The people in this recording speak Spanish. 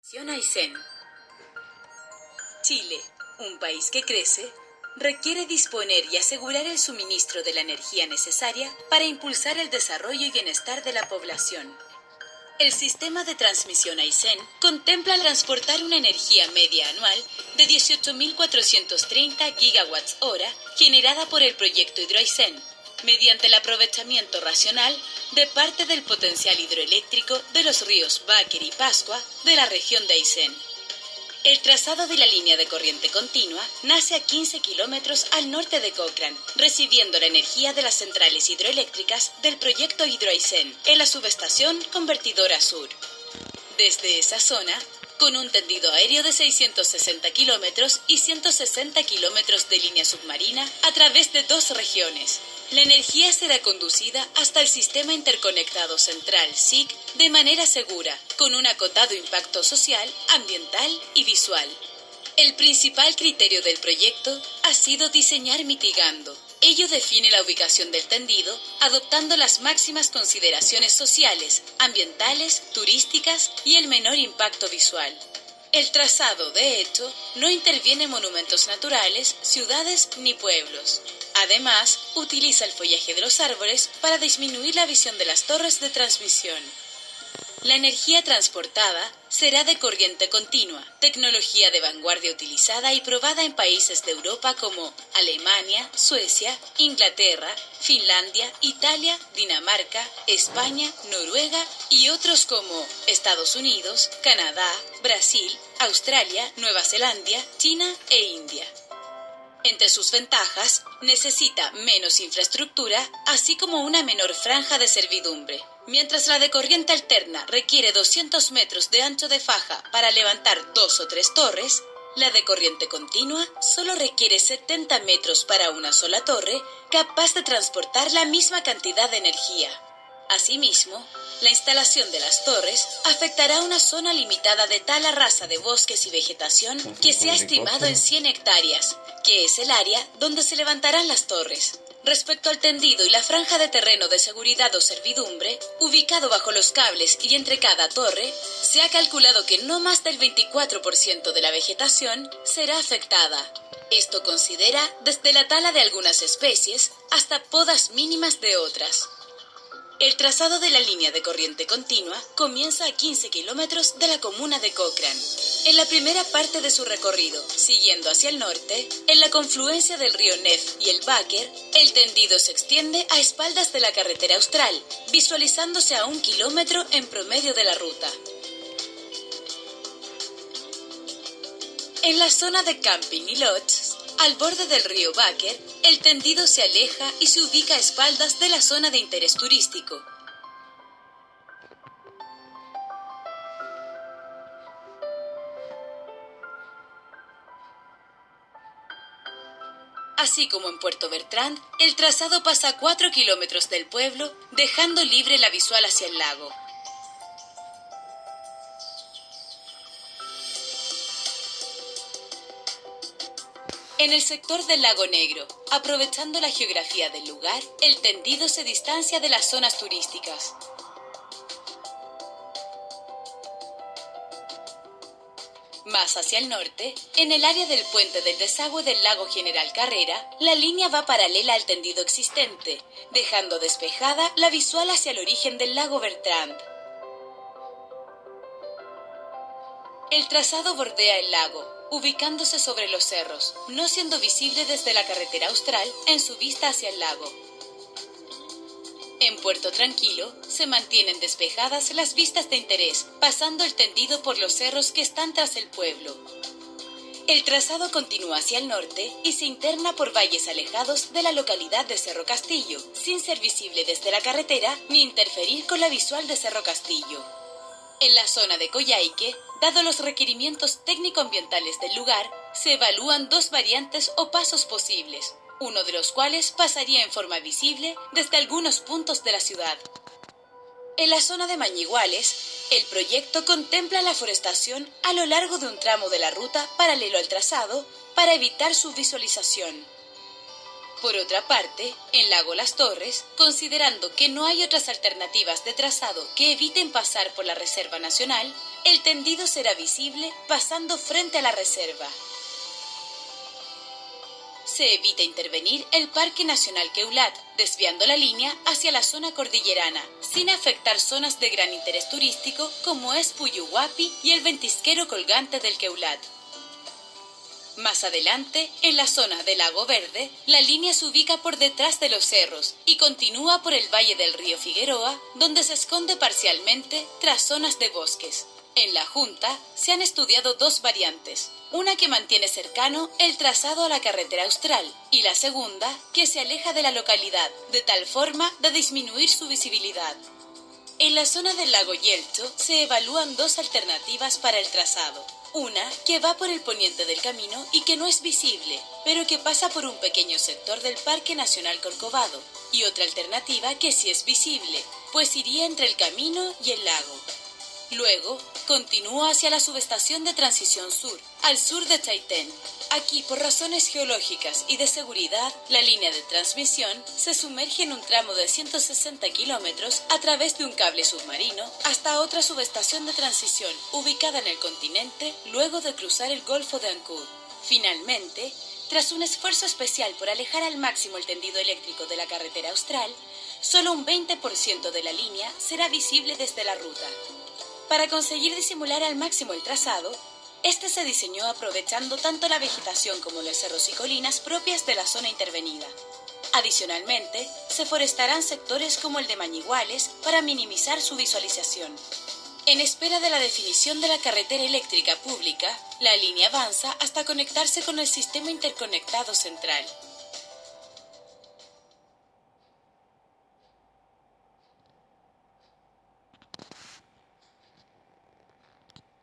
Aysén. Chile, un país que crece, requiere disponer y asegurar el suministro de la energía necesaria para impulsar el desarrollo y bienestar de la población. El sistema de transmisión Aysén contempla transportar una energía media anual de 18.430 gigawatts-hora generada por el proyecto Hidroaysén, mediante el aprovechamiento racional de parte del potencial hidroeléctrico de los ríos Báquer y Pascua de la región de Aysén. El trazado de la línea de corriente continua nace a 15 kilómetros al norte de Cochrane, recibiendo la energía de las centrales hidroeléctricas del proyecto Hidroaysén en la subestación convertidora sur. Desde esa zona, con un tendido aéreo de 660 kilómetros y 160 kilómetros de línea submarina a través de 2 regiones, la energía será conducida hasta el Sistema Interconectado Central SIC de manera segura, con un acotado impacto social, ambiental y visual. El principal criterio del proyecto ha sido diseñar mitigando. Ello define la ubicación del tendido, adoptando las máximas consideraciones sociales, ambientales, turísticas y el menor impacto visual. El trazado, de hecho, no interviene en monumentos naturales, ciudades ni pueblos. Además, utiliza el follaje de los árboles para disminuir la visión de las torres de transmisión. La energía transportada será de corriente continua, tecnología de vanguardia utilizada y probada en países de Europa como Alemania, Suecia, Inglaterra, Finlandia, Italia, Dinamarca, España, Noruega y otros como Estados Unidos, Canadá, Brasil, Australia, Nueva Zelanda, China e India. Entre sus ventajas, necesita menos infraestructura, así como una menor franja de servidumbre. Mientras la de corriente alterna requiere 200 metros de ancho de faja para levantar 2 o 3 torres, la de corriente continua solo requiere 70 metros para una sola torre, capaz de transportar la misma cantidad de energía. Asimismo, la instalación de las torres afectará una zona limitada de tala rasa de bosques y vegetación que se ha estimado en 100 hectáreas, que es el área donde se levantarán las torres. Respecto al tendido y la franja de terreno de seguridad o servidumbre, ubicado bajo los cables y entre cada torre, se ha calculado que no más del 24% de la vegetación será afectada. Esto considera desde la tala de algunas especies hasta podas mínimas de otras. El trazado de la línea de corriente continua comienza a 15 kilómetros de la comuna de Cochrane. En la primera parte de su recorrido, siguiendo hacia el norte, en la confluencia del río Nef y el Báquer, el tendido se extiende a espaldas de la carretera austral, visualizándose a 1 kilómetro en promedio de la ruta. En la zona de camping y lodges, al borde del río Báquer, el tendido se aleja y se ubica a espaldas de la zona de interés turístico. Así como en Puerto Bertrand, el trazado pasa a 4 kilómetros del pueblo, dejando libre la visual hacia el lago. En el sector del Lago Negro, aprovechando la geografía del lugar, el tendido se distancia de las zonas turísticas. Más hacia el norte, en el área del puente del desagüe del lago General Carrera, la línea va paralela al tendido existente, dejando despejada la visual hacia el origen del lago Bertrand. El trazado bordea el lago, ubicándose sobre los cerros, no siendo visible desde la carretera austral en su vista hacia el lago. En Puerto Tranquilo se mantienen despejadas las vistas de interés, pasando el tendido por los cerros que están tras el pueblo. El trazado continúa hacia el norte y se interna por valles alejados de la localidad de Cerro Castillo, sin ser visible desde la carretera ni interferir con la visual de Cerro Castillo. En la zona de Coyhaique, dado los requerimientos técnico-ambientales del lugar, se evalúan 2 variantes o pasos posibles, uno de los cuales pasaría en forma visible desde algunos puntos de la ciudad. En la zona de Mañiguales, el proyecto contempla la forestación a lo largo de un tramo de la ruta paralelo al trazado para evitar su visualización. Por otra parte, en Lago Las Torres, considerando que no hay otras alternativas de trazado que eviten pasar por la Reserva Nacional, el tendido será visible pasando frente a la reserva. Se evita intervenir el Parque Nacional Queulat, desviando la línea hacia la zona cordillerana, sin afectar zonas de gran interés turístico como es Puyuhuapi y el ventisquero colgante del Queulat. Más adelante, en la zona del Lago Verde, la línea se ubica por detrás de los cerros y continúa por el valle del río Figueroa, donde se esconde parcialmente tras zonas de bosques. En la Junta se han estudiado dos variantes, una que mantiene cercano el trazado a la carretera austral y la segunda que se aleja de la localidad, de tal forma de disminuir su visibilidad. En la zona del lago Yelcho se evalúan dos alternativas para el trazado. Una que va por el poniente del camino y que no es visible, pero que pasa por un pequeño sector del Parque Nacional Corcovado, y otra alternativa que sí es visible, pues iría entre el camino y el lago. Luego, continúa hacia la subestación de Transición Sur, al sur de Chaitén. Aquí, por razones geológicas y de seguridad, la línea de transmisión se sumerge en un tramo de 160 kilómetros a través de un cable submarino hasta otra subestación de transición ubicada en el continente luego de cruzar el Golfo de Ancud. Finalmente, tras un esfuerzo especial por alejar al máximo el tendido eléctrico de la carretera austral, solo un 20% de la línea será visible desde la ruta. Para conseguir disimular al máximo el trazado, este se diseñó aprovechando tanto la vegetación como los cerros y colinas propias de la zona intervenida. Adicionalmente, se forestarán sectores como el de Mañiguales para minimizar su visualización. En espera de la definición de la carretera eléctrica pública, la línea avanza hasta conectarse con el sistema interconectado central.